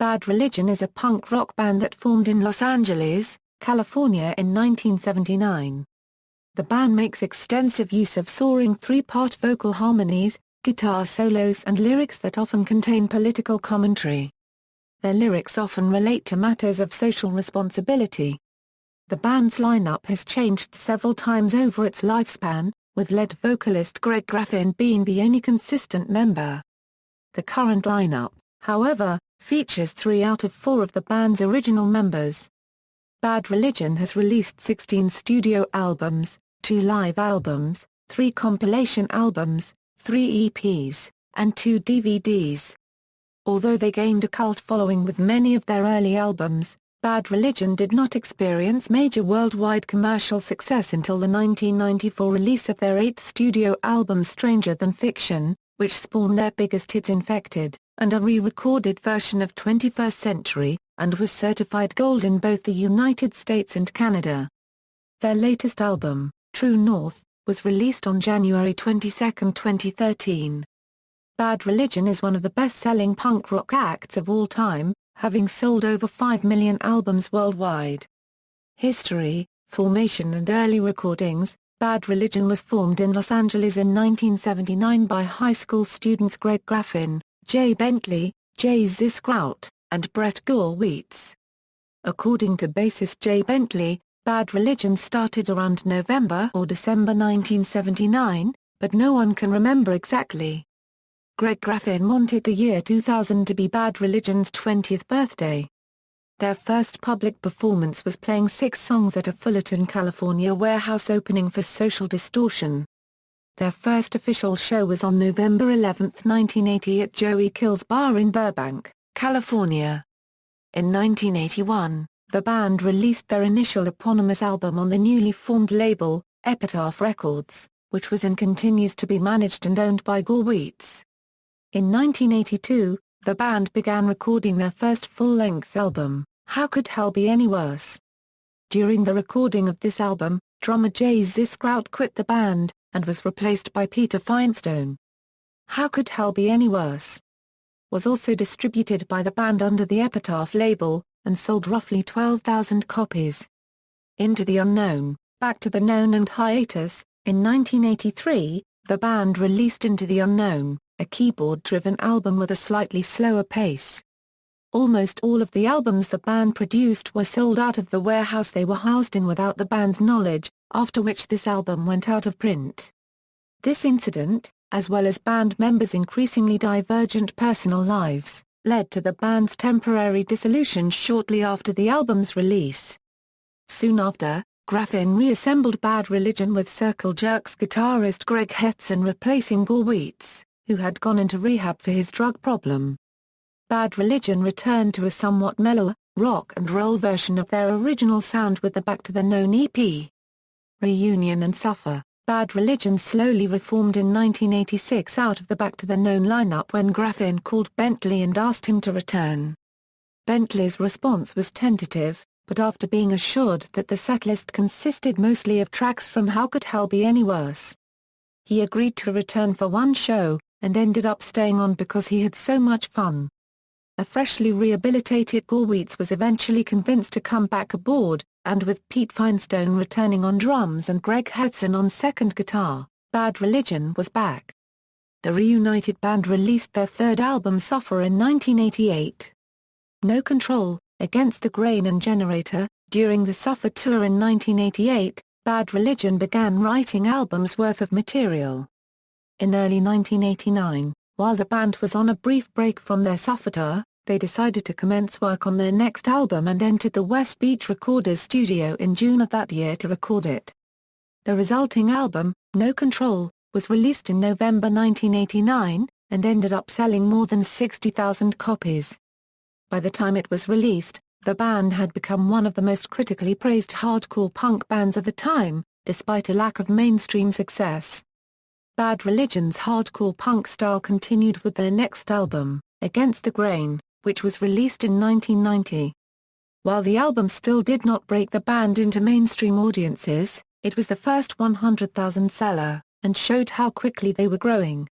Bad Religion is a punk rock band that formed in Los Angeles, California in 1979. The band makes extensive use of soaring three-part vocal harmonies, guitar solos and lyrics that often contain political commentary. Their lyrics often relate to matters of social responsibility. The band's lineup has changed several times over its lifespan, with lead vocalist Greg Graffin being the only consistent member. The current lineup, however, features 3 out of 4 of the band's original members. Bad Religion has released 16 studio albums, 2 live albums, 3 compilation albums, 3 EPs, and 2 DVDs. Although they gained a cult following with many of their early albums, Bad Religion did not experience major worldwide commercial success until the 1994 release of their 8th studio album Stranger Than Fiction, which spawned their biggest hits Infected, and a re-recorded version of 21st Century, and was certified gold in both the United States and Canada. Their latest album, True North, was released on January 22, 2013. Bad Religion is one of the best-selling punk rock acts of all time, having sold over 5 million albums worldwide. History, formation and early recordings. Bad Religion was formed in Los Angeles in 1979 by high school students Greg Graffin, Jay Bentley, Jay Ziskraut, and Brett Gurewitz. According to bassist Jay Bentley, Bad Religion started around November or December 1979, but no one can remember exactly. Greg Graffin wanted the year 2000 to be Bad Religion's 20th birthday. Their first public performance was playing 6 songs at a Fullerton, California warehouse opening for Social Distortion. Their first official show was on November 11, 1980 at Joey Kill's Bar in Burbank, California. In 1981, the band released their initial eponymous album on the newly formed label, Epitaph Records, which was and continues to be managed and owned by Gurewitz. In 1982, the band began recording their first full-length album, How Could Hell Be Any Worse? During the recording of this album, drummer Jay Ziskraut quit the band, and was replaced by Peter Finestone. How Could Hell Be Any Worse? Was also distributed by the band under the Epitaph label, and sold roughly 12,000 copies. Into the Unknown, Back to the Known and Hiatus. In 1983, the band released Into the Unknown, a keyboard-driven album with a slightly slower pace. Almost all of the albums the band produced were sold out of the warehouse they were housed in without the band's knowledge, after which this album went out of print. This incident, as well as band members' increasingly divergent personal lives, led to the band's temporary dissolution shortly after the album's release. Soon after, Graffin reassembled Bad Religion with Circle Jerks guitarist Greg Graffin replacing Gurewitz, who had gone into rehab for his drug problem. Bad Religion returned to a somewhat mellower, rock and roll version of their original sound with the Back to the Known EP. Reunion and Suffer. Bad Religion slowly reformed in 1986 out of the Back to the Known lineup when Graffin called Bentley and asked him to return. Bentley's response was tentative, but after being assured that the setlist consisted mostly of tracks from How Could Hell Be Any Worse, he agreed to return for one show, and ended up staying on because he had so much fun. A freshly rehabilitated Gurewitz was eventually convinced to come back aboard, and with Pete Finestone returning on drums and Greg Graffin on second guitar, Bad Religion was back. The reunited band released their third album Suffer in 1988. No Control, Against the Grain and Generator. During the Suffer tour in 1988, Bad Religion began writing albums worth of material. In early 1989, while the band was on a brief break from their Suffer tour, they decided to commence work on their next album and entered the West Beach Recorders studio in June of that year to record it. The resulting album, No Control, was released in November 1989, and ended up selling more than 60,000 copies. By the time it was released, the band had become one of the most critically praised hardcore punk bands of the time, despite a lack of mainstream success. Bad Religion's hardcore punk style continued with their next album, Against the Grain, which was released in 1990. While the album still did not break the band into mainstream audiences, it was the first 100,000 seller, and showed how quickly they were growing.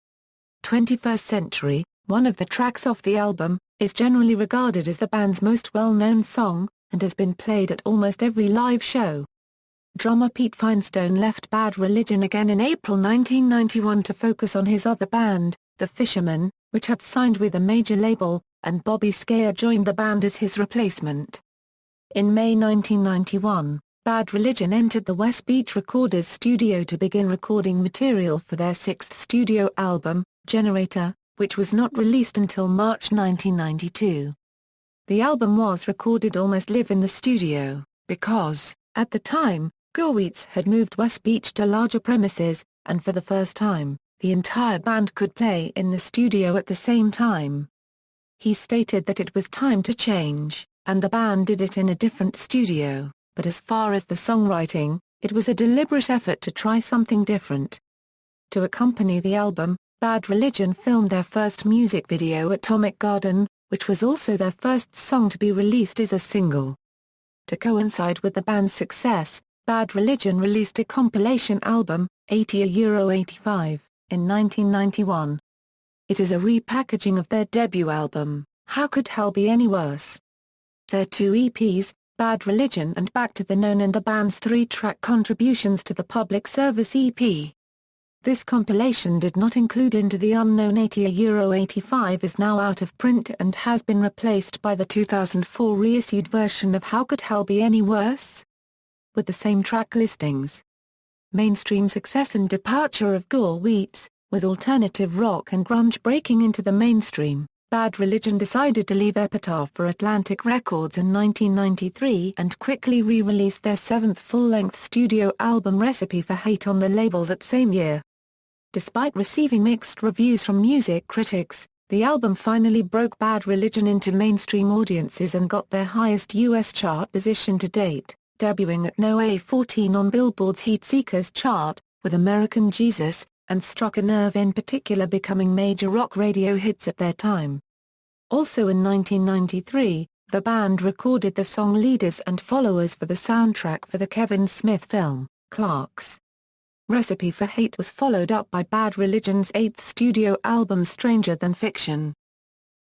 21st Century, one of the tracks off the album, is generally regarded as the band's most well-known song, and has been played at almost every live show. Drummer Pete Finestone left Bad Religion again in April 1991 to focus on his other band, The Fishermen, which had signed with a major label, and Bobby Scaer joined the band as his replacement. In May 1991, Bad Religion entered the West Beach Recorders studio to begin recording material for their sixth studio album, Generator, which was not released until March 1992. The album was recorded almost live in the studio, because, at the time, Gurewitz had moved West Beach to larger premises, and for the first time, the entire band could play in the studio at the same time. He stated that it was time to change, and the band did it in a different studio. But as far as the songwriting, it was a deliberate effort to try something different. To accompany the album, Bad Religion filmed their first music video Atomic Garden, which was also their first song to be released as a single. To coincide with the band's success, Bad Religion released a compilation album, 80 €85, in 1991. It is a repackaging of their debut album, How Could Hell Be Any Worse? Their two EPs, Bad Religion and Back to the Known, and the band's three-track contributions to the Public Service EP. This compilation did not include Into the Unknown. 80 €85 is now out of print and has been replaced by the 2004 reissued version of How Could Hell Be Any Worse? With the same track listings. Mainstream success and departure of Gurewitz, with alternative rock and grunge breaking into the mainstream. Bad Religion decided to leave Epitaph for Atlantic Records in 1993 and quickly re-released their seventh full-length studio album Recipe for Hate on the label that same year. Despite receiving mixed reviews from music critics, the album finally broke Bad Religion into mainstream audiences and got their highest U.S. chart position to date, debuting at No. 14 on Billboard's Heatseekers chart, with American Jesus, and Struck a Nerve in particular becoming major rock radio hits at their time. Also in 1993, the band recorded the song Leaders and Followers for the soundtrack for the Kevin Smith film, Clerks. Recipe for Hate was followed up by Bad Religion's eighth studio album Stranger Than Fiction.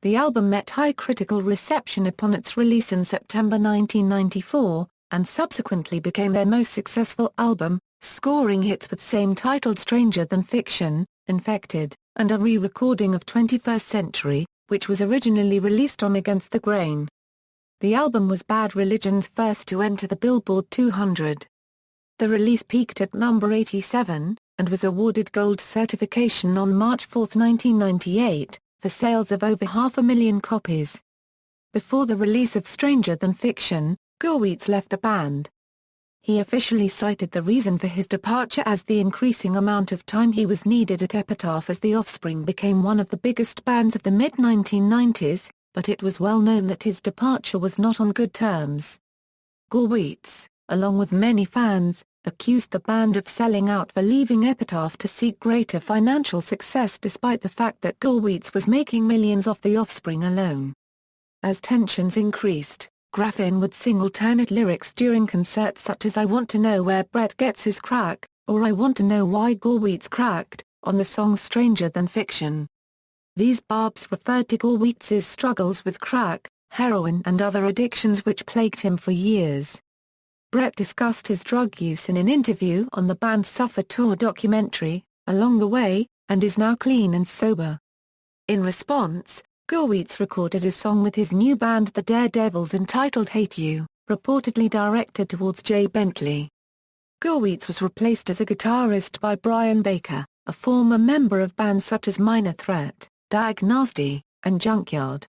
The album met high critical reception upon its release in September 1994, and subsequently became their most successful album, scoring hits with same-titled Stranger Than Fiction, Infected, and a re-recording of 21st Century, which was originally released on Against the Grain. The album was Bad Religion's first to enter the Billboard 200. The release peaked at number 87, and was awarded gold certification on March 4, 1998, for sales of over 500,000 copies. Before the release of Stranger Than Fiction, Gurewitz left the band. He officially cited the reason for his departure as the increasing amount of time he was needed at Epitaph as The Offspring became one of the biggest bands of the mid-1990s, but it was well known that his departure was not on good terms. Gurewitz, along with many fans, accused the band of selling out for leaving Epitaph to seek greater financial success despite the fact that Gurewitz was making millions off The Offspring alone. As tensions increased, Graffin would sing alternate lyrics during concerts such as I Want to Know Where Brett Gets His Crack, or I Want to Know Why Gurewitz Cracked, on the song Stranger Than Fiction. These barbs referred to Gurewitz's struggles with crack, heroin and other addictions which plagued him for years. Brett discussed his drug use in an interview on the band's Suffer Tour documentary, Along the Way, and is now clean and sober. In response, Gurewitz recorded a song with his new band The Daredevils entitled Hate You, reportedly directed towards Jay Bentley. Gurewitz was replaced as a guitarist by Brian Baker, a former member of bands such as Minor Threat, Dag Nasty, and Junkyard.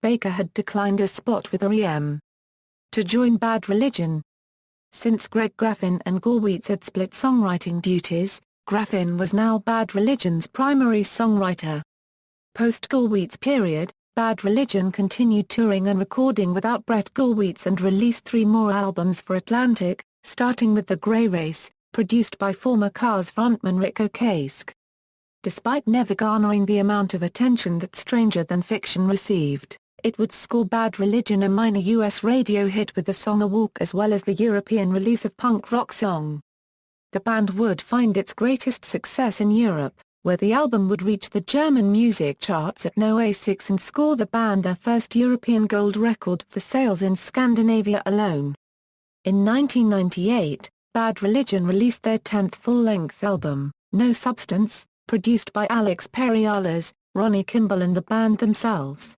Baker had declined a spot with R.E.M. to join Bad Religion. Since Greg Graffin and Gurewitz had split songwriting duties, Graffin was now Bad Religion's primary songwriter. Post-Gurewitz period, Bad Religion continued touring and recording without Brett Gurewitz and released 3 more albums for Atlantic, starting with The Grey Race, produced by former Cars frontman Rick Ocasek. Despite never garnering the amount of attention that Stranger Than Fiction received, it would score Bad Religion a minor U.S. radio hit with the song A Walk as well as the European release of punk rock song. The band would find its greatest success in Europe, where the album would reach the German music charts at no. 6 and score the band their first European gold record for sales in Scandinavia alone. In 1998, Bad Religion released their 10th full-length album, No Substance, produced by Alex Perry-Aahs, Ronnie Kimball and the band themselves.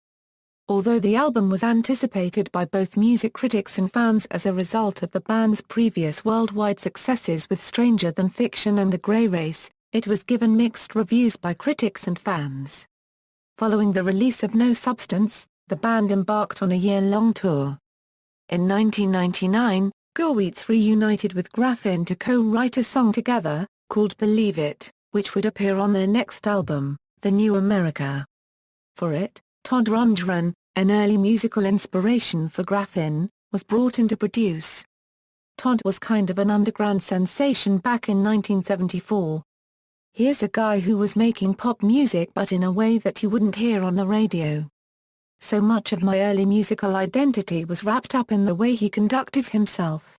Although the album was anticipated by both music critics and fans as a result of the band's previous worldwide successes with Stranger Than Fiction and The Grey Race, it was given mixed reviews by critics and fans. Following the release of No Substance, the band embarked on a year-long tour. In 1999, Gurewitz reunited with Graffin to co-write a song together, called Believe It, which would appear on their next album, The New America. For it, Todd Rundgren, an early musical inspiration for Graffin, was brought in to produce. Todd was kind of an underground sensation back in 1974. Here's a guy who was making pop music but in a way that you wouldn't hear on the radio. So much of my early musical identity was wrapped up in the way he conducted himself.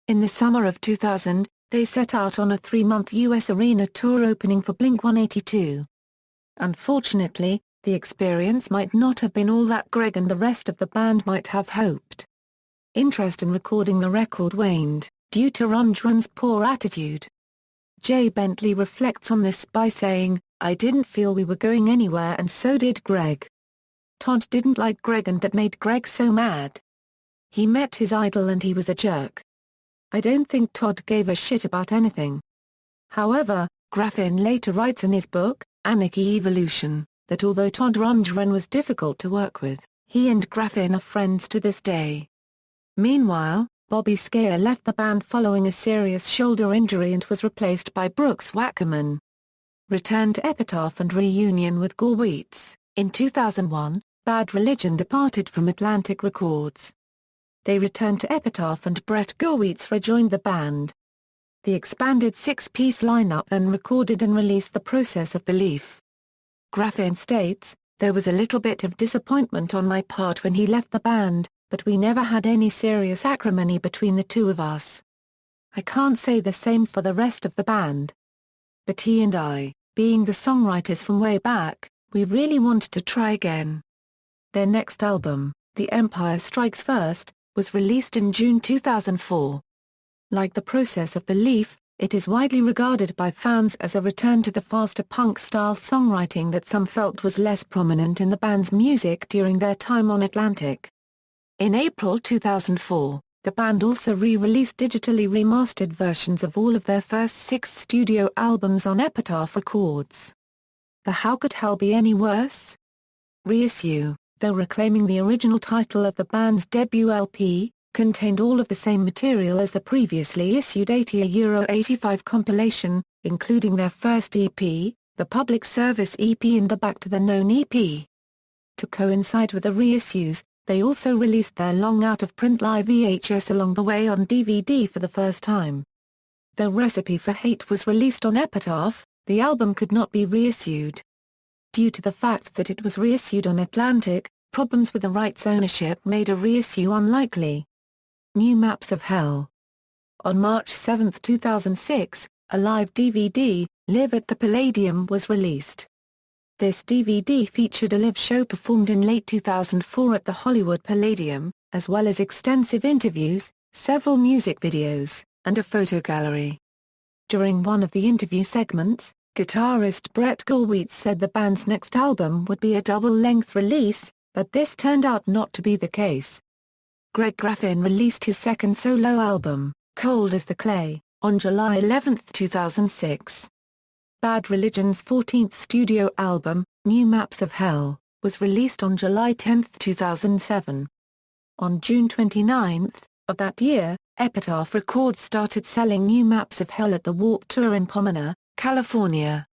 In the summer of 2000, they set out on a 3-month U.S. arena tour opening for Blink-182. Unfortunately, the experience might not have been all that Greg and the rest of the band might have hoped. Interest in recording the record waned, due to Rundgren's poor attitude. Jay Bentley reflects on this by saying, "I didn't feel we were going anywhere and so did Greg. Todd didn't like Greg and that made Greg so mad. He met his idol and he was a jerk. I don't think Todd gave a shit about anything." However, Graffin later writes in his book, Anarchy Evolution, that although Todd Rundgren was difficult to work with, he and Graffin are friends to this day. Meanwhile, Bobby Scaer left the band following a serious shoulder injury and was replaced by Brooks Wackerman. Return to Epitaph and reunion with Gurewitz. In 2001, Bad Religion departed from Atlantic Records. They returned to Epitaph and Brett Gurewitz rejoined the band. The expanded 6-piece lineup then recorded and released The Process of Belief. Graffin states, "There was a little bit of disappointment on my part when he left the band, but we never had any serious acrimony between the two of us. I can't say the same for the rest of the band. But he and I, being the songwriters from way back, we really wanted to try again." Their next album, The Empire Strikes First, was released in June 2004. Like The Process of Belief, it is widely regarded by fans as a return to the faster punk-style songwriting that some felt was less prominent in the band's music during their time on Atlantic. In April 2004, the band also re-released digitally remastered versions of all of their first 6 studio albums on Epitaph Records. The How Could Hell Be Any Worse? reissue, though reclaiming the original title of the band's debut LP, contained all of the same material as the previously issued €85 compilation, including their first EP, the Public Service EP and the Back to the Known EP. To coincide with the reissues, they also released their long out-of-print live VHS along the way on DVD for the first time. Though Recipe for Hate was released on Epitaph, the album could not be reissued. Due to the fact that it was reissued on Atlantic, problems with the rights ownership made a reissue unlikely. New Maps of Hell. On March 7, 2006, a live DVD, Live at the Palladium was released. This DVD featured a live show performed in late 2004 at the Hollywood Palladium, as well as extensive interviews, several music videos, and a photo gallery. During one of the interview segments, guitarist Brett Gurewitz said the band's next album would be a double-length release, but this turned out not to be the case. Greg Graffin released his second solo album, Cold as the Clay, on July 11, 2006. Bad Religion's 14th studio album, New Maps of Hell, was released on July 10, 2007. On June 29 of that year, Epitaph Records started selling New Maps of Hell at the Warped Tour in Pomona, California.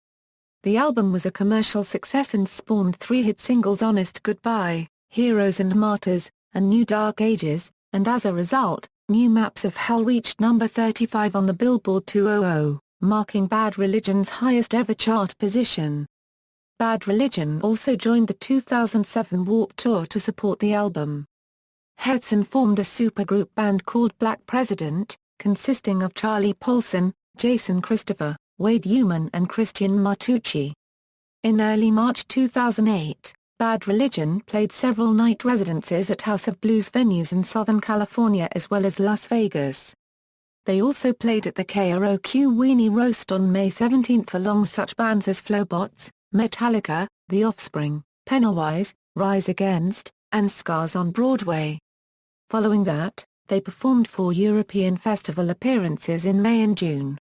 The album was a commercial success and spawned 3 hit singles: Honest Goodbye, Heroes and Martyrs, and New Dark Ages, and as a result, New Maps of Hell reached number 35 on the Billboard 200, marking Bad Religion's highest ever chart position. Bad Religion also joined the 2007 Warped Tour to support the album. Hedson formed a supergroup band called Black President, consisting of Charlie Paulson, Jason Christopher, Wade Uman and Christian Martucci. In early March 2008, Bad Religion played several night residencies at House of Blues venues in Southern California as well as Las Vegas. They also played at the KROQ Weenie Roast on May 17 along such bands as Flowbots, Metallica, The Offspring, Pennywise, Rise Against, and Scars on Broadway. Following that, they performed 4 European festival appearances in May and June.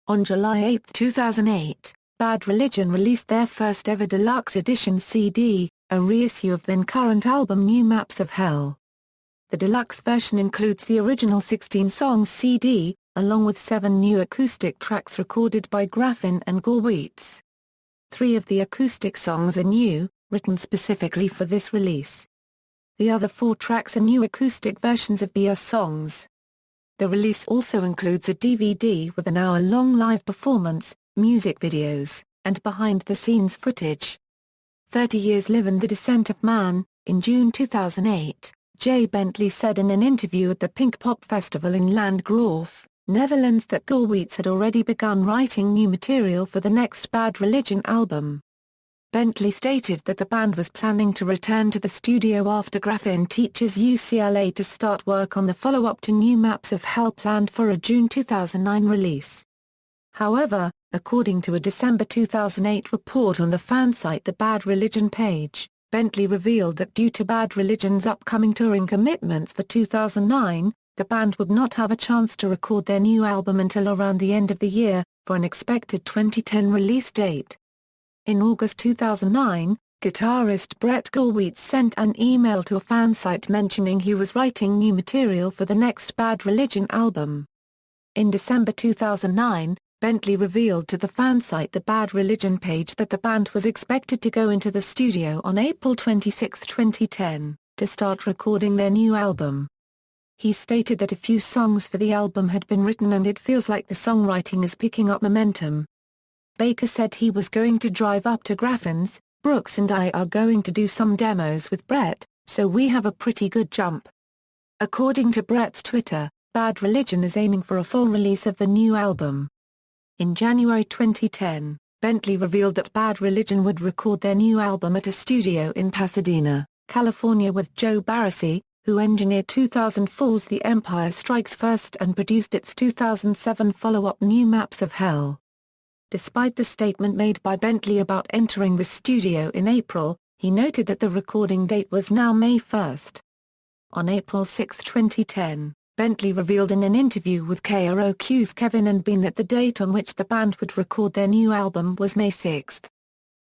On July 8, 2008, Bad Religion released their first ever deluxe edition CD, a reissue of then-current album New Maps of Hell. The deluxe version includes the original 16-song CD, along with 7 new acoustic tracks recorded by Graffin and Gurewitz. 3 of the acoustic songs are new, written specifically for this release. The other 4 tracks are new acoustic versions of aahs songs. The release also includes a DVD with an hour-long live performance, music videos, and behind-the-scenes footage. 30 Years Live and the Descent of Man. In June 2008, Jay Bentley said in an interview at the Pink Pop Festival in Landgraaf, Netherlands that Gurewitz had already begun writing new material for the next Bad Religion album. Bentley stated that the band was planning to return to the studio after Graffin teaches UCLA to start work on the follow-up to New Maps of Hell planned for a June 2009 release. However, according to a December 2008 report on the fan site The Bad Religion page, Bentley revealed that due to Bad Religion's upcoming touring commitments for 2009, the band would not have a chance to record their new album until around the end of the year, for an expected 2010 release date. In August 2009, guitarist Brett Gurewitz sent an email to a fan site mentioning he was writing new material for the next Bad Religion album. In December 2009, Bentley revealed to the fan site The Bad Religion page that the band was expected to go into the studio on April 26, 2010, to start recording their new album. He stated that a few songs for the album had been written and it feels like the songwriting is picking up momentum. Baker said he was going to drive up to Graffin's, Brooks and I are going to do some demos with Brett, so we have a pretty good jump. According to Brett's Twitter, Bad Religion is aiming for a full release of the new album. In January 2010, Bentley revealed that Bad Religion would record their new album at a studio in Pasadena, California with Joe Barresi, who engineered 2004's The Empire Strikes First and produced its 2007 follow-up New Maps of Hell. Despite the statement made by Bentley about entering the studio in April, he noted that the recording date was now May 1. On April 6, 2010, Bentley revealed in an interview with KROQ's Kevin and Bean that the date on which the band would record their new album was May 6.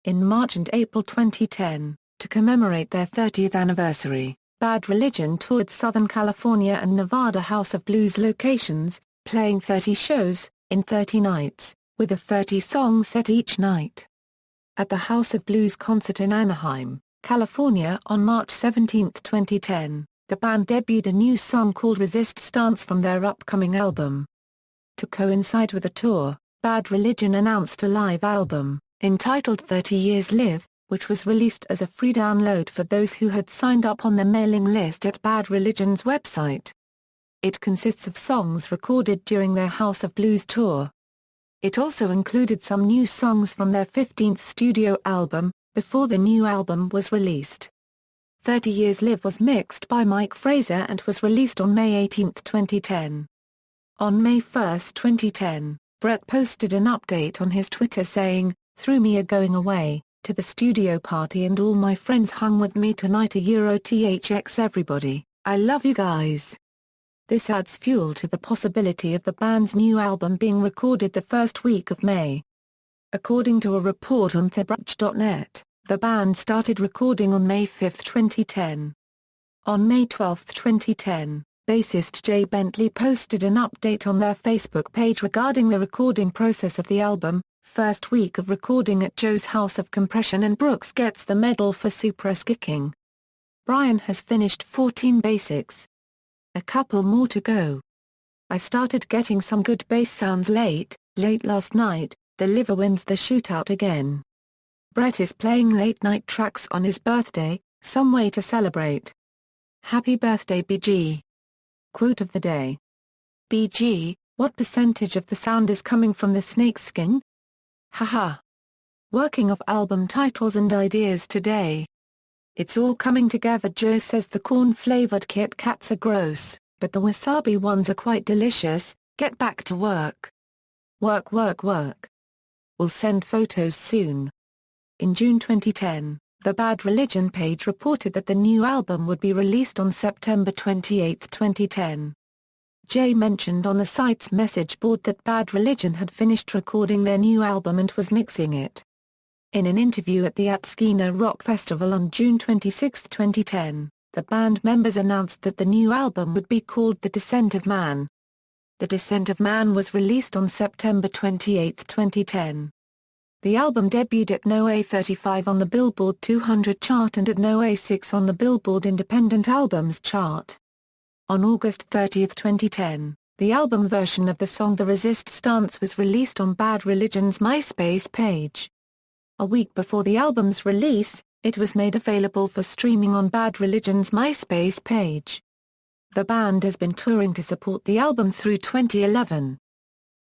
In March and April 2010, to commemorate their 30th anniversary, Bad Religion toured Southern California and Nevada House of Blues locations, playing 30 shows, in 30 nights, with a 30-song set each night. At the House of Blues concert in Anaheim, California on March 17, 2010, the band debuted a new song called Resist Stance from their upcoming album. To coincide with the tour, Bad Religion announced a live album, entitled 30 Years Live, which was released as a free download for those who had signed up on their mailing list at Bad Religion's website. It consists of songs recorded during their House of Blues tour. It also included some new songs from their 15th studio album, before the new album was released. 30 Years Live was mixed by Mike Fraser and was released on May 18, 2010. On May 1, 2010, Brett posted an update on his Twitter saying, "Threw me a going away, to the studio party and all my friends hung with me tonight THX everybody, I love you guys." This adds fuel to the possibility of the band's new album being recorded the first week of May. According to a report on thebrunch.net, the band started recording on May 5, 2010. On May 12, 2010, bassist Jay Bentley posted an update on their Facebook page regarding the recording process of the album. First week of recording at Joe's House of Compression and Brooks gets the medal for super-skicking. Brian has finished 14 basics. A couple more to go. I started getting some good bass sounds late last night, the liver wins the shootout again. Brett is playing late-night tracks on his birthday, some way to celebrate. Happy birthday BG. Quote of the day. BG, What percentage of the sound is coming from the snakeskin? Haha. Working off album titles and ideas today. It's all coming together. Joe says the corn-flavored Kit Kats are gross, but the wasabi ones are quite delicious. Get back to work. Work, work, work. We'll send photos soon. In June 2010, the Bad Religion page reported that the new album would be released on September 28, 2010. Jay mentioned on the site's message board that Bad Religion had finished recording their new album and was mixing it. In an interview at the Atskina Rock Festival on June 26, 2010, the band members announced that the new album would be called The Descent of Man. The Descent of Man was released on September 28, 2010. The album debuted at no. 35 on the Billboard 200 chart and at no. 6 on the Billboard Independent Albums chart. On August 30, 2010, the album version of the song The Resist Stance was released on Bad Religion's MySpace page. A week before the album's release, it was made available for streaming on Bad Religion's MySpace page. The band has been touring to support the album through 2011.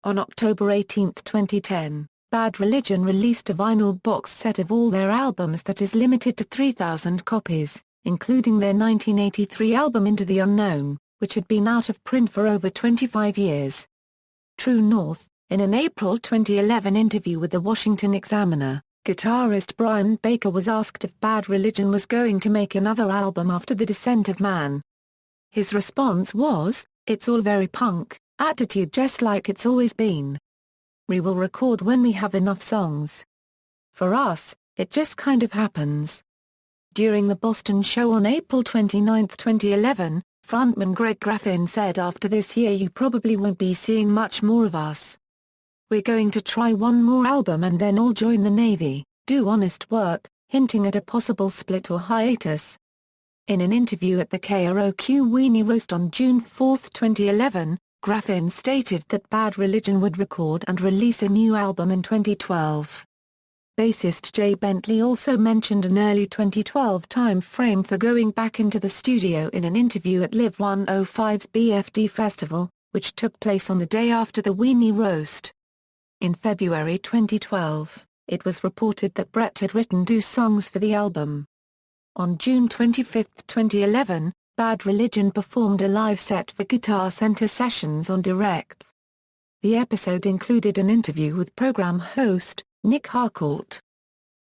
On October 18, 2010, Bad Religion released a vinyl box set of all their albums that is limited to 3,000 copies, including their 1983 album Into the Unknown, which had been out of print for over 25 years. True North, in an April 2011 interview with the Washington Examiner, guitarist Brian Baker was asked if Bad Religion was going to make another album after The Descent of Man. His response was, "It's all very punk, attitude just like it's always been. We will record when we have enough songs. For us, it just kind of happens." During the Boston show on April 29, 2011, frontman Greg Graffin said, "After this year you probably won't be seeing much more of us. We're going to try one more album and then all join the Navy, do honest work," hinting at a possible split or hiatus. In an interview at the KROQ Weenie Roast on June 4, 2011, Graffin stated that Bad Religion would record and release a new album in 2012. Bassist Jay Bentley also mentioned an early 2012 time frame for going back into the studio in an interview at Live 105's BFD Festival, which took place on the day after the Weenie Roast. In February 2012, it was reported that Brett had written 2 songs for the album. On June 25, 2011, Bad Religion performed a live set for Guitar Center Sessions on Direct. The episode included an interview with program host, Nick Harcourt.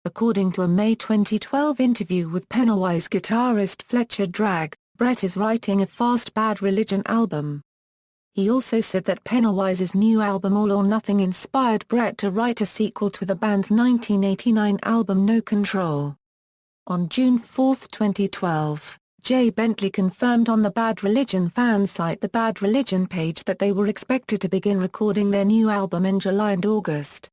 According to a May 2012 interview with Pennywise guitarist Fletcher Dragg, Brett is writing a fast Bad Religion album. He also said that Pennywise's new album All or Nothing inspired Brett to write a sequel to the band's 1989 album No Control. On June 4, 2012, Jay Bentley confirmed on the Bad Religion fan site The Bad Religion page that they were expected to begin recording their new album in July and August.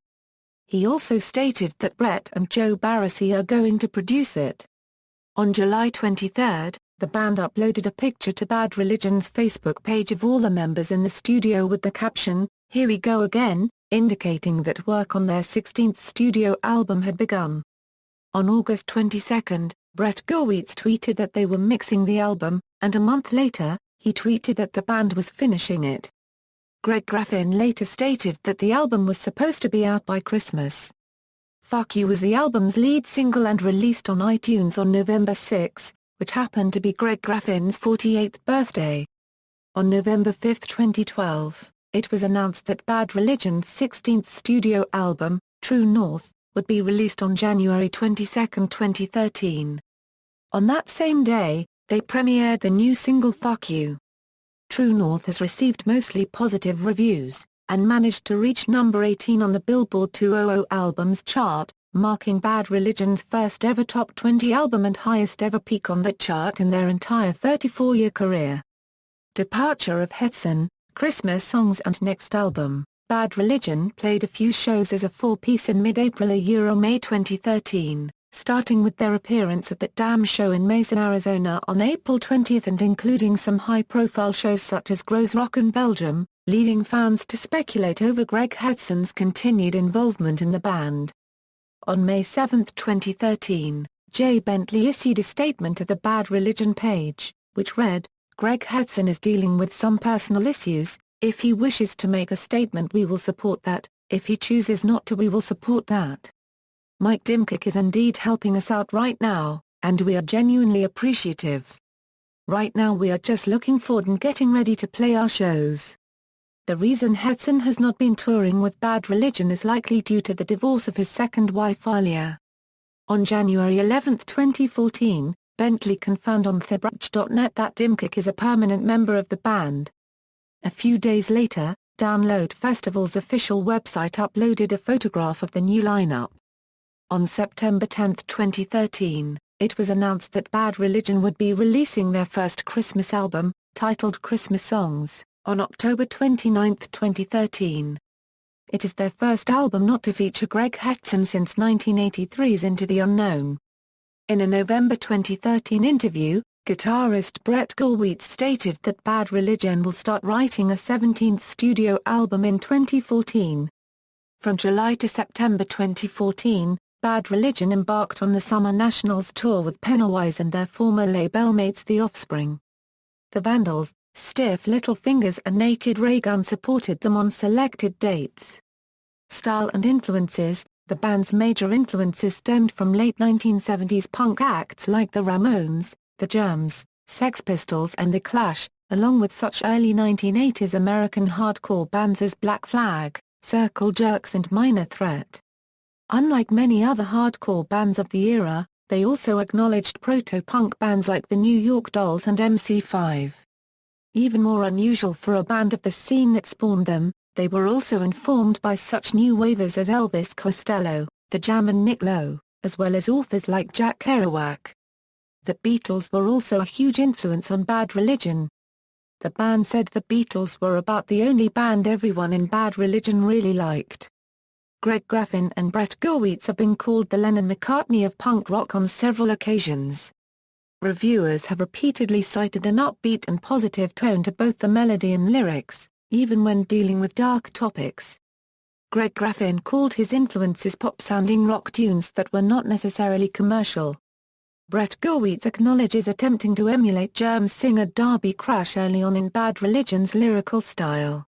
He also stated that Brett and Joe Barresi are going to produce it. On July 23, the band uploaded a picture to Bad Religion's Facebook page of all the members in the studio with the caption, "Here we go again," indicating that work on their 16th studio album had begun. On August 22, Brett Gurewitz tweeted that they were mixing the album, and a month later, he tweeted that the band was finishing it. Greg Graffin later stated that the album was supposed to be out by Christmas. Fuck You was the album's lead single and released on iTunes on November 6, which happened to be Greg Graffin's 48th birthday. On November 5, 2012, it was announced that Bad Religion's 16th studio album, True North, would be released on January 22, 2013. On that same day, they premiered the new single Fuck You. True North has received mostly positive reviews, and managed to reach number 18 on the Billboard 200 Albums chart, marking Bad Religion's first ever top 20 album and highest ever peak on that chart in their entire 34-year career. Departure of Hetson, Christmas songs and next album. Bad Religion played a few shows as a 4-piece in mid-April May 2013, starting with their appearance at That Damn Show in Mason, Arizona on April 20 and including some high-profile shows such as Grows Rock in Belgium, leading fans to speculate over Greg Hedson's continued involvement in the band. On May 7, 2013, Jay Bentley issued a statement to the Bad Religion page, which read, "Greg Hedson is dealing with some personal issues. If he wishes to make a statement we will support that, if he chooses not to we will support that. Mike Dimkik is indeed helping us out right now, and we are genuinely appreciative. Right now we are just looking forward and getting ready to play our shows. The reason Hetson has not been touring with Bad Religion is likely due to the divorce of his second wife Alia. On January 11, 2014, Bentley confirmed on thebrunch.net that Dimkik is a permanent member of the band. A few days later, Download Festival's official website uploaded a photograph of the new lineup. On September 10, 2013, it was announced that Bad Religion would be releasing their first Christmas album, titled Christmas Songs, on October 29, 2013. It is their first album not to feature Greg Hetson since 1983's Into the Unknown. In a November 2013 interview, guitarist Brett Gurewitz stated that Bad Religion will start writing a 17th studio album in 2014. From July to September 2014, Bad Religion embarked on the Summer Nationals tour with Pennywise and their former label mates The Offspring. The Vandals, Stiff Little Fingers and Naked Raygun supported them on selected dates. Style and influences. The band's major influences stemmed from late 1970s punk acts like the Ramones, the Germs, Sex Pistols and The Clash, along with such early 1980s American hardcore bands as Black Flag, Circle Jerks and Minor Threat. Unlike many other hardcore bands of the era, they also acknowledged proto-punk bands like the New York Dolls and MC5. Even more unusual for a band of the scene that spawned them, they were also informed by such new wavers as Elvis Costello, The Jam and Nick Lowe, as well as authors like Jack Kerouac. The Beatles were also a huge influence on Bad Religion. The band said the Beatles were about the only band everyone in Bad Religion really liked. Greg Graffin and Brett Gurewitz have been called the Lennon-McCartney of punk rock on several occasions. Reviewers have repeatedly cited an upbeat and positive tone to both the melody and lyrics, even when dealing with dark topics. Greg Graffin called his influences pop-sounding rock tunes that were not necessarily commercial. Brett Gurewitz acknowledges attempting to emulate Germs singer Darby Crash early on in Bad Religion's lyrical style.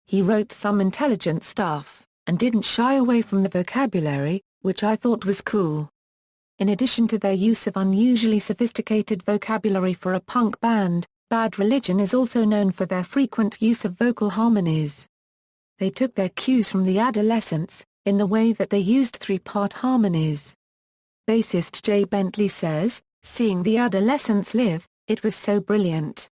He wrote some intelligent stuff, and didn't shy away from the vocabulary, which I thought was cool. In addition to their use of unusually sophisticated vocabulary for a punk band, Bad Religion is also known for their frequent use of vocal harmonies. They took their cues from the Adolescents, in the way that they used three-part harmonies. Bassist Jay Bentley says, "Seeing the Adolescents live, it was so brilliant.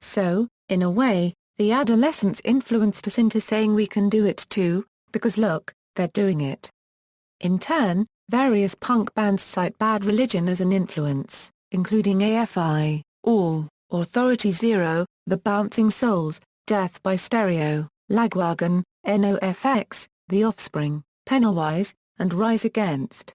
So, in a way, the Adolescents influenced us into saying we can do it too, because look, they're doing it." In turn, various punk bands cite Bad Religion as an influence, including AFI, All, Authority Zero, The Bouncing Souls, Death by Stereo, Lagwagon, NOFX, The Offspring, Pennywise, and Rise Against.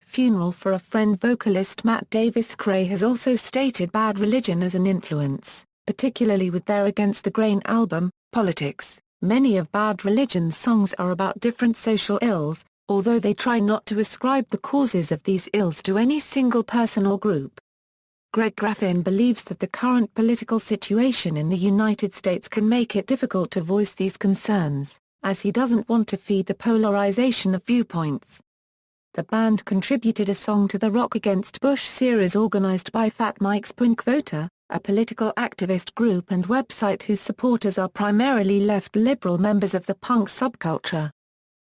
Funeral for a Friend vocalist Matt Davis Cray has also stated Bad Religion as an influence, particularly with their Against the Grain album, Politics. Many of Bad Religion's songs are about different social ills, although they try not to ascribe the causes of these ills to any single person or group. Greg Graffin believes that the current political situation in the United States can make it difficult to voice these concerns, as he doesn't want to feed the polarization of viewpoints. The band contributed a song to the Rock Against Bush series organized by Fat Mike's Punk Voter, a political activist group and website whose supporters are primarily left-liberal members of the punk subculture.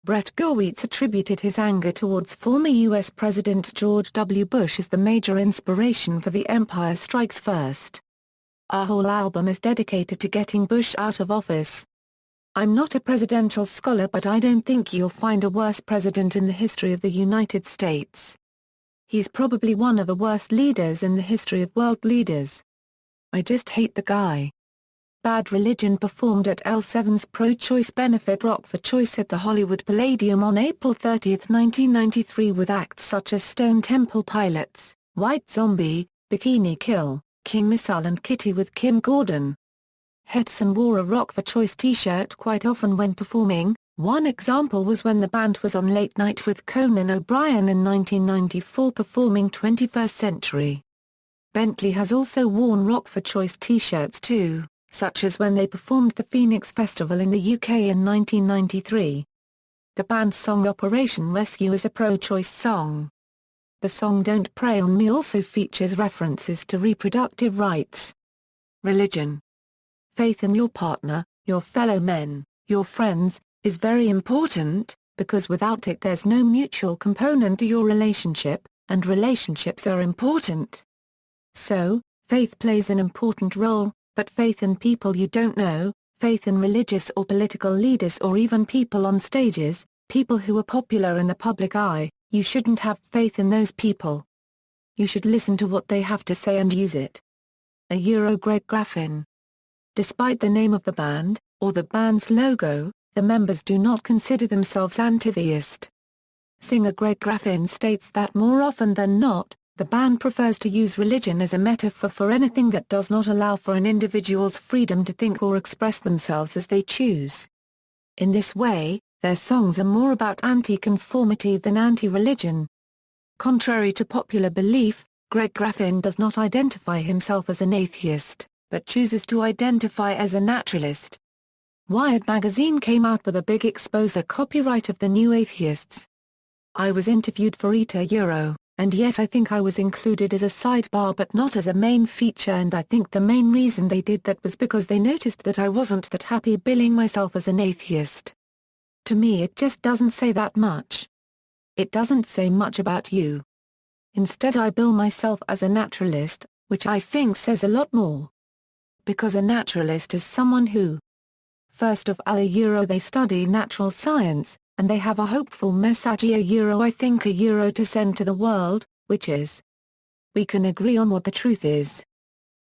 Brett Gurewitz attributed his anger towards former U.S. President George W. Bush as the major inspiration for The Empire Strikes First. "Our whole album is dedicated to getting Bush out of office. I'm not a presidential scholar but I don't think you'll find a worse president in the history of the United States. He's probably one of the worst leaders in the history of world leaders. I just hate the guy." Bad Religion performed at L7's pro-choice benefit Rock for Choice at the Hollywood Palladium on April 30, 1993 with acts such as Stone Temple Pilots, White Zombie, Bikini Kill, King Missile and Kitty with Kim Gordon. Hetson wore a Rock for Choice t-shirt quite often when performing. One example was when the band was on Late Night with Conan O'Brien in 1994 performing 21st Century. Bentley has also worn Rock for Choice t-shirts too. such as when they performed the Phoenix Festival in the UK in 1993. The band's song Operation Rescue is a pro-choice song. The song Don't Prey on Me also features references to reproductive rights. Religion. Faith in your partner, your fellow men, your friends, is very important, because without it there's no mutual component to your relationship, and relationships are important. So, faith plays an important role, but faith in people you don't know, faith in religious or political leaders or even people on stages, people who are popular in the public eye, you shouldn't have faith in those people. You should listen to what they have to say and use it. Greg Graffin. Despite the name of the band, or the band's logo, the members do not consider themselves anti-theist. Singer Greg Graffin states that more often than not, the band prefers to use religion as a metaphor for anything that does not allow for an individual's freedom to think or express themselves as they choose. In this way, their songs are more about anti-conformity than anti-religion. Contrary to popular belief, Greg Graffin does not identify himself as an atheist, but chooses to identify as a naturalist. Wired magazine came out with a big exposure copyright of the New Atheists. I was interviewed for Euro, and yet I think I was included as a sidebar but not as a main feature, and I think the main reason they did that was because they noticed that I wasn't that happy billing myself as an atheist. To me it just doesn't say that much. It doesn't say much about you. Instead I bill myself as a naturalist, which I think says a lot more. Because a naturalist is someone who, first of all they study natural science, and they have a hopeful message I think to send to the world, which is, we can agree on what the truth is.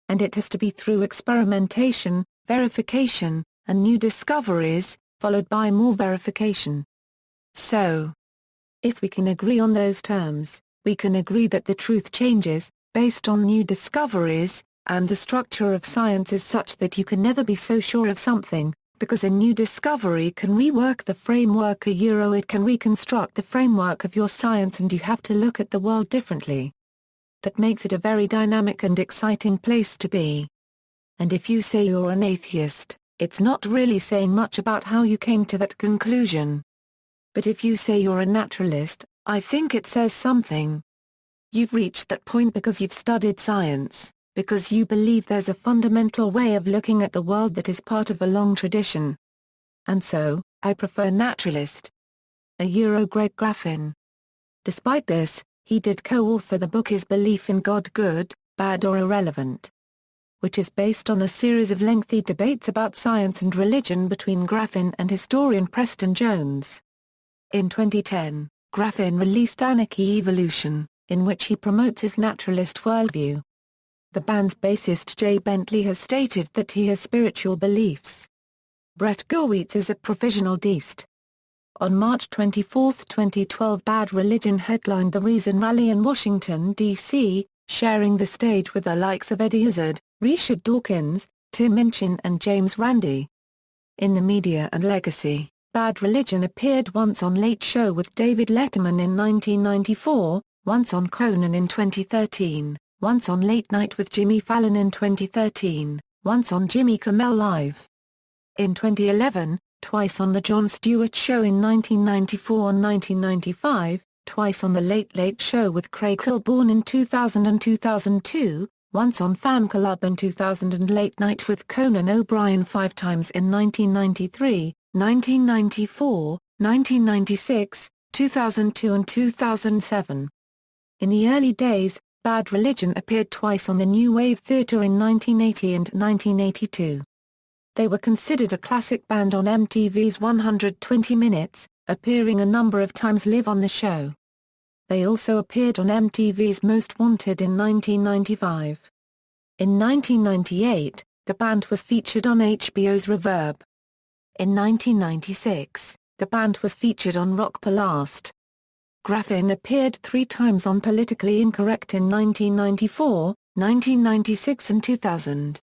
And it has to be through experimentation, verification, and new discoveries, followed by more verification. So, if we can agree on those terms, we can agree that the truth changes, based on new discoveries, and the structure of science is such that you can never be so sure of something, because a new discovery can rework the framework it can reconstruct the framework of your science, and you have to look at the world differently. That makes it a very dynamic and exciting place to be. And if you say you're an atheist, it's not really saying much about how you came to that conclusion. But if you say you're a naturalist, I think it says something. You've reached that point because you've studied science, because you believe there's a fundamental way of looking at the world that is part of a long tradition. And so, I prefer naturalist. Greg Graffin. Despite this, he did co-author the book Is Belief in God Good, Bad or Irrelevant?, which is based on a series of lengthy debates about science and religion between Graffin and historian Preston Jones. In 2010, Graffin released Anarchy Evolution, in which he promotes his naturalist worldview. The band's bassist Jay Bentley has stated that he has spiritual beliefs. Brett Gurewitz is a provisional deist. On March 24, 2012, Bad Religion headlined the Reason Rally in Washington, D.C., sharing the stage with the likes of Eddie Izzard, Richard Dawkins, Tim Minchin and James Randi. In the media and legacy, Bad Religion appeared once on Late Show with David Letterman in 1994, once on Conan in 2013, once on Late Night with Jimmy Fallon in 2013, once on Jimmy Kimmel Live in 2011, twice on The Jon Stewart Show in 1994 and 1995, twice on The Late Late Show with Craig Kilborn in 2000 and 2002, once on Fan Club in 2000 and Late Night with Conan O'Brien 5 times in 1993, 1994, 1996, 2002 and 2007. In the early days, Bad Religion appeared twice on the New Wave Theatre in 1980 and 1982. They were considered a classic band on MTV's 120 Minutes, appearing a number of times live on the show. They also appeared on MTV's Most Wanted in 1995. In 1998, the band was featured on HBO's Reverb. In 1996, the band was featured on Rock Palast. Graffin appeared 3 times on Politically Incorrect in 1994, 1996 and 2000.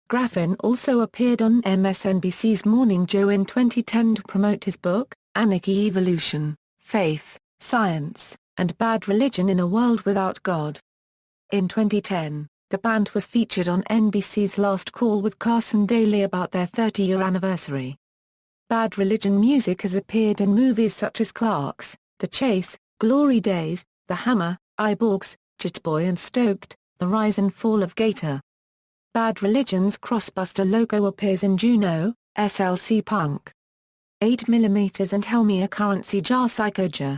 Graffin also appeared on MSNBC's Morning Joe in 2010 to promote his book, Anarchy Evolution, Faith, Science, and Bad Religion in a World Without God. In 2010, The band was featured on NBC's Last Call with Carson Daly about their 30-year anniversary. Bad Religion music has appeared in movies such as Clerks, The Chase, Glory Days, The Hammer, Eyeballs, Jitboy and Stoked, The Rise and Fall of Gator. Bad Religion's Crossbuster logo appears in Juno, SLC Punk, 8mm and Helmia Currency Jar Psychoja.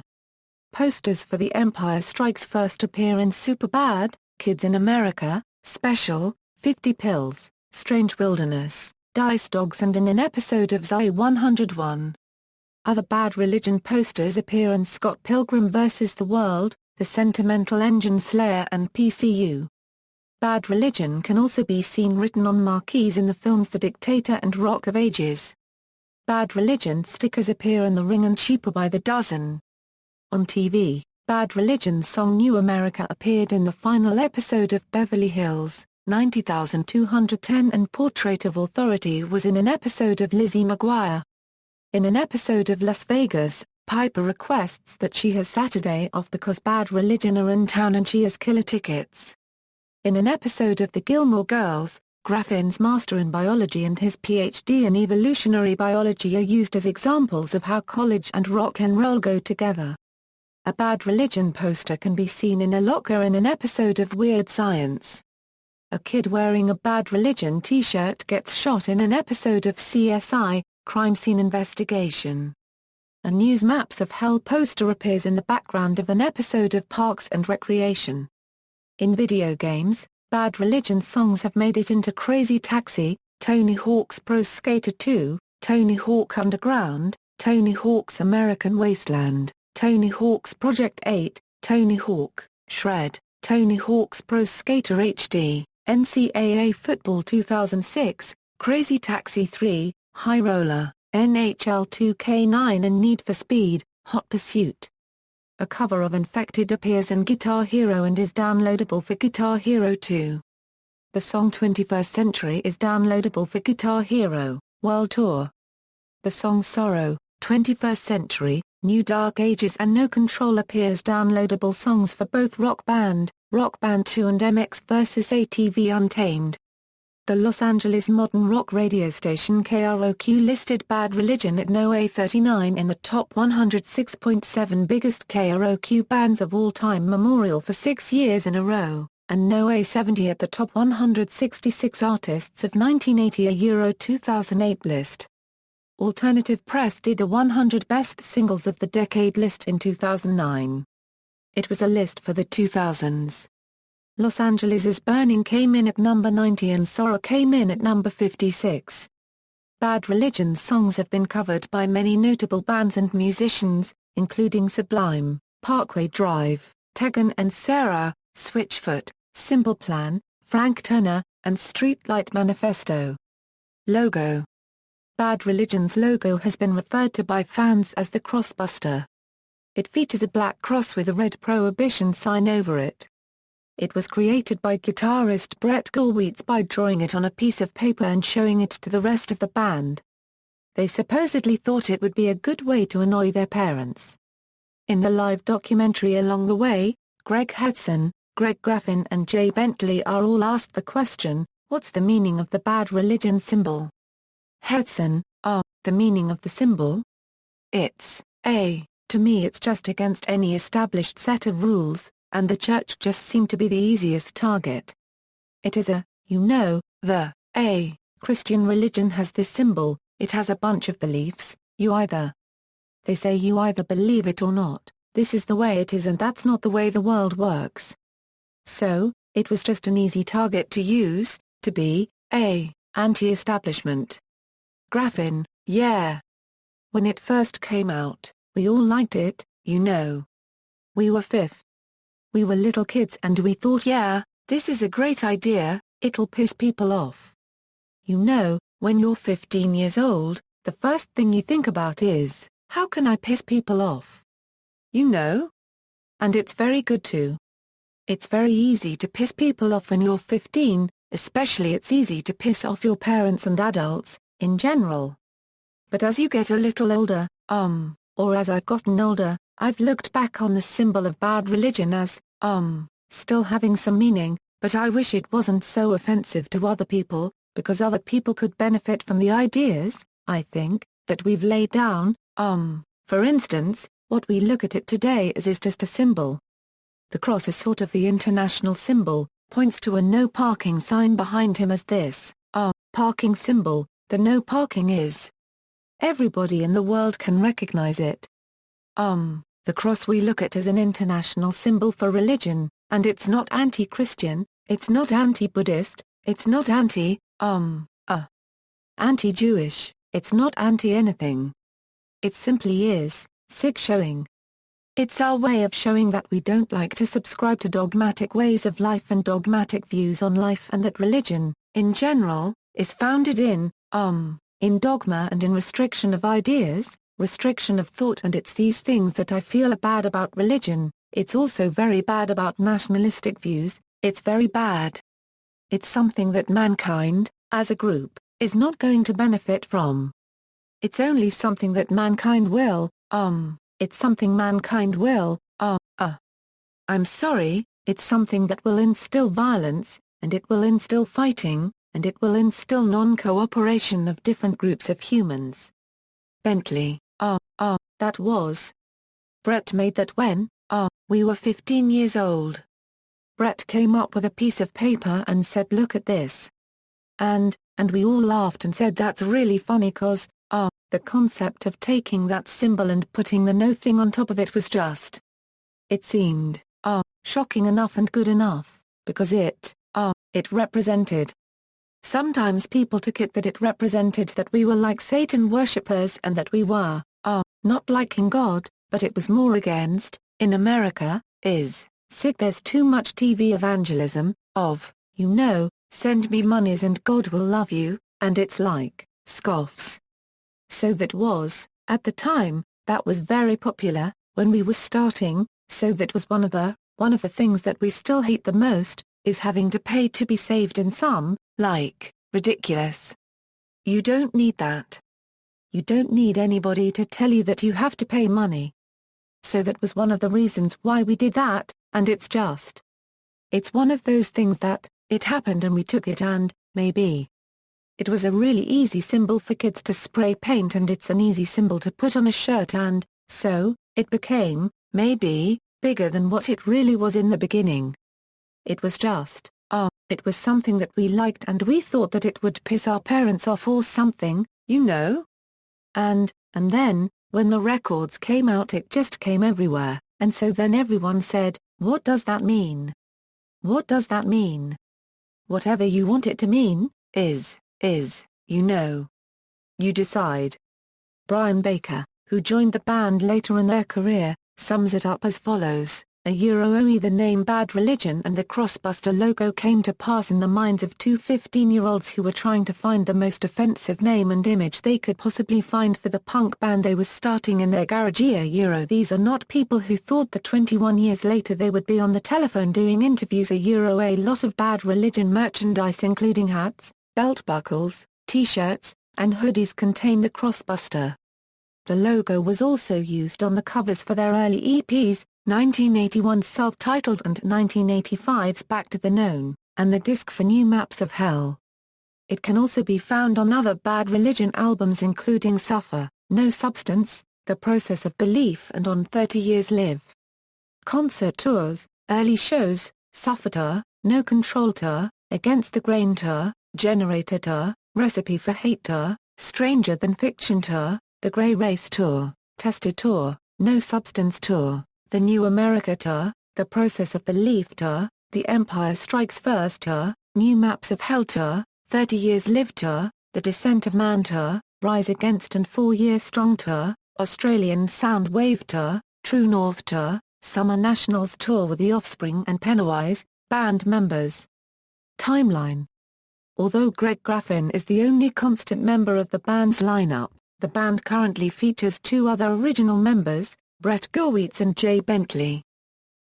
Posters for The Empire Strikes First appear in Superbad, Kids in America, Special, 50 Pills, Strange Wilderness, Dice Dogs and in an episode of Zai 101. Other Bad Religion posters appear in Scott Pilgrim vs. the World, The Sentimental Engine Slayer and PCU. Bad Religion can also be seen written on marquees in the films The Dictator and Rock of Ages. Bad Religion stickers appear in The Ring and cheaper by the dozen. On TV, Bad Religion's song New America appeared in the final episode of Beverly Hills, 90210 and Portrait of Authority was in an episode of Lizzie McGuire. In an episode of Las Vegas, Piper requests that she has Saturday off because Bad Religion are in town and she has killer tickets. In an episode of The Gilmore Girls, Graffin's master in biology and his PhD in evolutionary biology are used as examples of how college and rock and roll go together. A Bad Religion poster can be seen in a locker in an episode of Weird Science. A kid wearing a Bad Religion t-shirt gets shot in an episode of CSI, Crime Scene Investigation. A News Maps of Hell poster appears in the background of an episode of Parks and Recreation. In video games, Bad Religion songs have made it into Crazy Taxi, Tony Hawk's Pro Skater 2, Tony Hawk Underground, Tony Hawk's American Wasteland, Tony Hawk's Project 8, Tony Hawk, Shred, Tony Hawk's Pro Skater HD, NCAA Football 2006, Crazy Taxi 3, High Roller, NHL 2K9 and Need for Speed, Hot Pursuit. A cover of Infected appears in Guitar Hero and is downloadable for Guitar Hero 2. The song 21st Century is downloadable for Guitar Hero World Tour. The song Sorrow, 21st Century, New Dark Ages and No Control appears downloadable songs for both Rock Band 2 and MX vs. ATV Untamed. The Los Angeles modern rock radio station KROQ listed Bad Religion at No. 39 in the top 106.7 biggest KROQ bands of all time Memorial for 6 years in a row, and No. 70 at the top 166 artists of 1980 a Euro 2008 list. Alternative Press did a 100 best singles of the decade list in 2009. It was a list for the 2000s. Los Angeles' Burning came in at number 90 and Sorrow came in at number 56. Bad Religion's songs have been covered by many notable bands and musicians, including Sublime, Parkway Drive, Tegan and Sara, Switchfoot, Simple Plan, Frank Turner, and Streetlight Manifesto. Logo. Bad Religion's logo has been referred to by fans as the Crossbuster. It features a black cross with a red Prohibition sign over it. It was created by guitarist Brett Gurewitz by drawing it on a piece of paper and showing it to the rest of the band. They supposedly thought it would be a good way to annoy their parents. In the live documentary Along the Way, Greg Graffin and Jay Bentley are all asked the question, what's the meaning of the Bad Religion symbol? Hedson, the meaning of the symbol? It's, to me it's just against any established set of rules, and the church just seemed to be the easiest target. It is the Christian religion has this symbol, it has a bunch of beliefs, they say you either believe it or not, this is the way it is and that's not the way the world works. So, it was just an easy target to use, to be, anti-establishment. Graffin, yeah. When it first came out, we all liked it, We were fifth. We were little kids and we thought this is a great idea, it'll piss people off. When you're 15 years old, the first thing you think about is, how can I piss people off? And it's very good too. It's very easy to piss people off when you're 15, especially it's easy to piss off your parents and adults, in general. But as you get a little older, or as I've gotten older, I've looked back on the symbol of Bad Religion as, still having some meaning, but I wish it wasn't so offensive to other people, because other people could benefit from the ideas, I think, that we've laid down. For instance, what we look at it today as is just a symbol. The cross is sort of the international symbol, points to a no parking sign behind him as this, parking symbol. The no parking is. Everybody in the world can recognize it. The cross we look at as an international symbol for religion, and it's not anti-Christian, it's not anti-Buddhist, it's not anti-Jewish, it's not anti-anything. It simply is, sig showing. It's our way of showing that we don't like to subscribe to dogmatic ways of life and dogmatic views on life, and that religion, in general, is founded in dogma and in restriction of ideas, restriction of thought, and it's these things that I feel are bad about religion. It's also very bad about nationalistic views, it's very bad. It's something that mankind, as a group, is not going to benefit from. It's only something that mankind will, it's something mankind will, I'm sorry, it's something that will instill violence, and it will instill fighting, and it will instill non-cooperation of different groups of humans. Bentley, that was. Brett made that when, we were 15 years old. Brett came up with a piece of paper and said, look at this. And we all laughed and said that's really funny cause, the concept of taking that symbol and putting the no thing on top of it was just. It seemed, shocking enough and good enough, because it represented. Sometimes people took it that it represented that we were like Satan worshippers and that we were, not liking God, but it was more against, in America, sick there's too much TV evangelism, send me monies and God will love you, and it's like, scoffs. So that was, at the time, that was very popular, when we were starting, so that was one of the things that we still hate the most, is having to pay to be saved in some, ridiculous. You don't need that. You don't need anybody to tell you that you have to pay money. So that was one of the reasons why we did that, and it's one of those things that, it happened and we took it and, maybe. It was a really easy symbol for kids to spray paint and it's an easy symbol to put on a shirt and, so, it became, maybe, bigger than what it really was in the beginning. It was just, it was something that we liked and we thought that it would piss our parents off or something, And then, when the records came out it just came everywhere, and so then everyone said, what does that mean? What does that mean? Whatever you want it to mean, is, You decide. Brian Baker, who joined the band later in their career, sums it up as follows. Only the name Bad Religion and the Crossbuster logo came to pass in the minds of two 15-year-olds who were trying to find the most offensive name and image they could possibly find for the punk band they were starting in their garage. These are not people who thought that 21 years later they would be on the telephone doing interviews. A lot of Bad Religion merchandise including hats, belt buckles, t-shirts, and hoodies contain the Crossbuster. The logo was also used on the covers for their early EPs, 1981's self-titled and 1985's Back to the Known, and the disc for New Maps of Hell. It can also be found on other Bad Religion albums including Suffer, No Substance, The Process of Belief and on 30 Years Live. Concert tours, early shows, Suffer Tour, No Control Tour, Against the Grain Tour, Generator Tour, Recipe for Hate Tour, Stranger Than Fiction Tour, The Grey Race Tour, Tested Tour, No Substance Tour, The New America Tour, The Process of Belief Tour, The Empire Strikes First Tour, New Maps of Hell Tour, 30 Years Live Tour, The Descent of Man Tour, Rise Against and 4 Year Strong Tour, Australian Sound Wave Tour, True North Tour, Summer Nationals Tour with The Offspring and Pennywise, band members. Timeline. Although Greg Graffin is the only constant member of the band's lineup, the band currently features two other original members, Brett Gurewitz and Jay Bentley.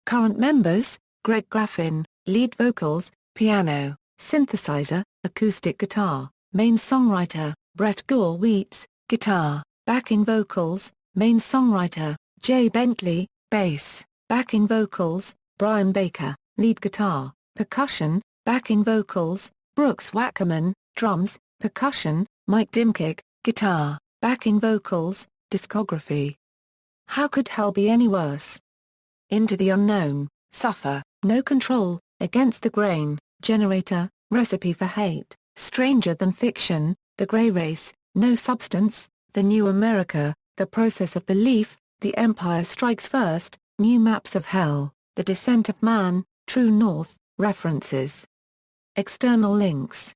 Current members, Greg Graffin, lead vocals, piano, synthesizer, acoustic guitar, main songwriter, Brett Gurewitz, guitar, backing vocals, main songwriter, Jay Bentley, bass, backing vocals, Brian Baker, lead guitar, percussion, backing vocals, Brooks Wackerman, drums, percussion, Mike Dimkick, guitar, backing vocals, discography. How Could Hell Be Any Worse? Into the Unknown, Suffer, No Control, Against the Grain, Generator, Recipe for Hate, Stranger Than Fiction, The Grey Race, No Substance, The New America, The Process of Belief, The Empire Strikes First, New Maps of Hell, The Descent of Man, True North. References. External links.